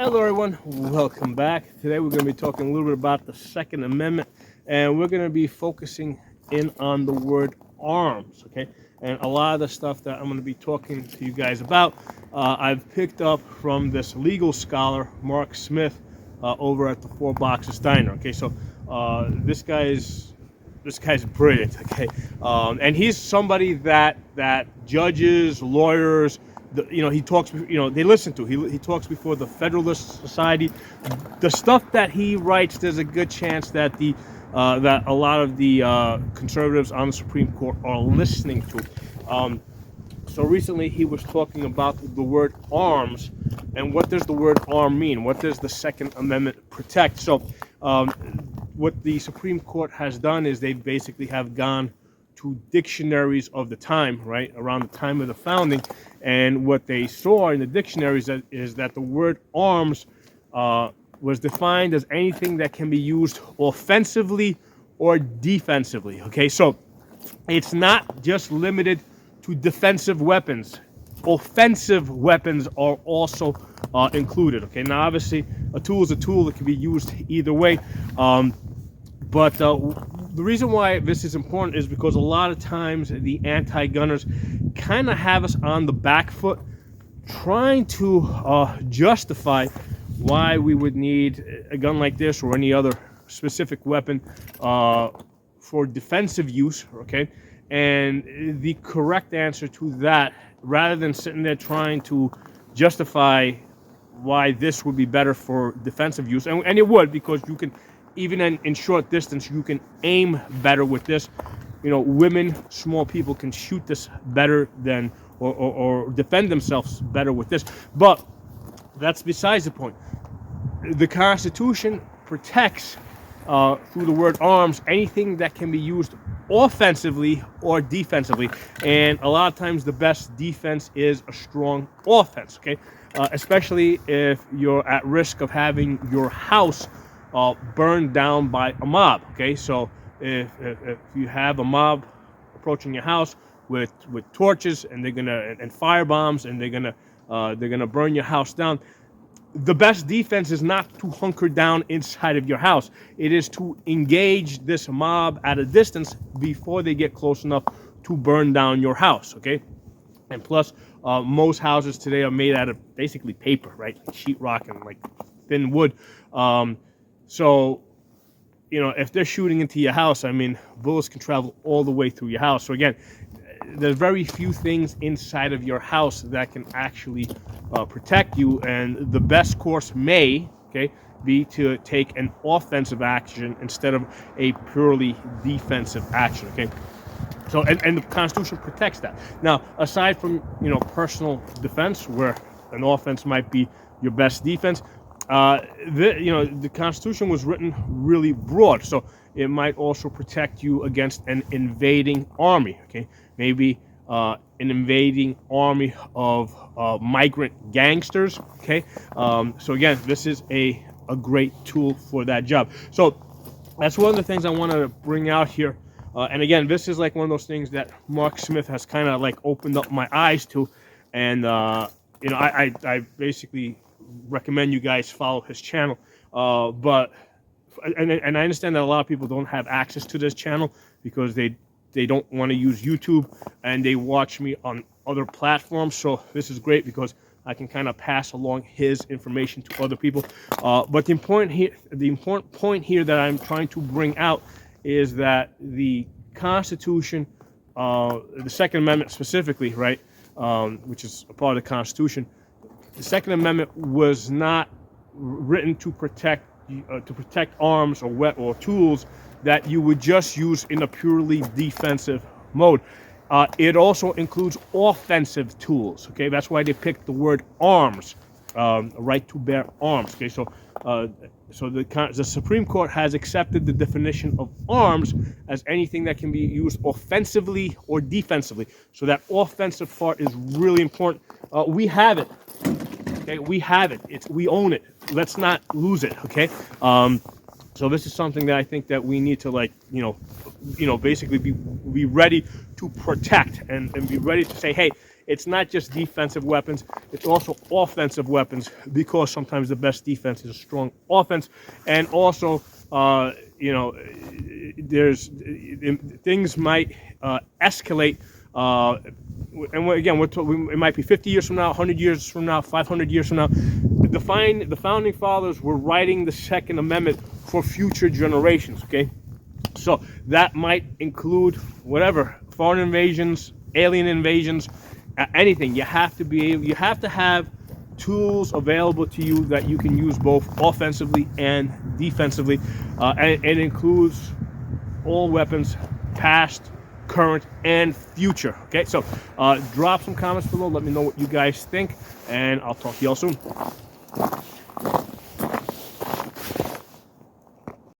Hello everyone, welcome back. Today we're going to be talking a little bit about the Second Amendment, and we're going to be focusing in on the word arms, okay? And a lot of the stuff that I'm going to be talking to you guys about, I've picked up from this legal scholar, Mark Smith, over at the Four Boxes Diner, okay? So this guy's brilliant, okay? And he's somebody that judges, lawyers, he talks, they listen to. He talks before the Federalist Society. The stuff that he writes, there's a good chance that that a lot of the conservatives on the Supreme Court are listening to. So recently he was talking about the word arms and what does the word arm mean? What does the Second Amendment protect? So what the Supreme Court has done is they basically have gone to dictionaries of the time, right, around the time of the founding, and what they saw in the dictionaries is that the word arms was defined as anything that can be used offensively or defensively, okay? So it's not just limited to defensive weapons. Offensive weapons are also included, okay? Now, obviously, a tool is a tool. It can be used either way. But the reason why this is important is because a lot of times the anti-gunners kind of have us on the back foot trying to justify why we would need a gun like this or any other specific weapon for defensive use, okay? And the correct answer to that, rather than sitting there trying to justify why this would be better for defensive use, and it would, because you can, even in short distance, you can aim better with this. Women, small people can shoot this better than, or defend themselves better with this. But that's besides the point. The Constitution protects, through the word arms, anything that can be used offensively or defensively. And a lot of times the best defense is a strong offense, okay? Especially if you're at risk of having your house burned down by a mob, okay? So if you have a mob approaching your house with torches and and fire bombs, and they're gonna burn your house down, the best defense is not to hunker down inside of your house. It is to engage this mob at a distance before they get close enough to burn down your house, okay? And plus, most houses today are made out of basically paper, right? Like sheetrock and like thin wood. So, if they're shooting into your house, I mean, bullets can travel all the way through your house. So again, there's very few things inside of your house that can actually protect you, and the best course may, be to take an offensive action instead of a purely defensive action, okay? So, and the Constitution protects that. Now, aside from, personal defense, where an offense might be your best defense, the Constitution was written really broad, so it might also protect you against an invading army, okay? Maybe an invading army of migrant gangsters, okay? So again, this is a great tool for that job. So that's one of the things I want to bring out here. And again, this is like one of those things that Mark Smith has kind of like opened up my eyes to, and I basically recommend you guys follow his channel. But I understand that a lot of people don't have access to this channel because they don't want to use YouTube, and they watch me on other platforms. So this is great because I can kind of pass along his information to other people. But the important point here that I'm trying to bring out is that the Constitution, the Second Amendment specifically, right, which is a part of the Constitution, the Second Amendment was not written to protect arms or tools that you would just use in a purely defensive mode. It also includes offensive tools. Okay, that's why they picked the word arms, right to bear arms. Okay, so the Supreme Court has accepted the definition of arms as anything that can be used offensively or defensively. So that offensive part is really important. We have it. Okay, we have it. We own it. Let's not lose it. Okay. So this is something that I think that we need to basically be ready to protect and be ready to say, hey, it's not just defensive weapons, it's also offensive weapons, because sometimes the best defense is a strong offense. And also, there's things might escalate. And again, it might be 50 years from now, 100 years from now, 500 years from now. The founding fathers were writing the Second Amendment for future generations, okay? So that might include whatever, foreign invasions, alien invasions, anything. You have to have tools available to you that you can use both offensively and defensively. And it includes all weapons, past, current, and future. Okay, so drop some comments below. Let me know what you guys think, and I'll talk to y'all soon.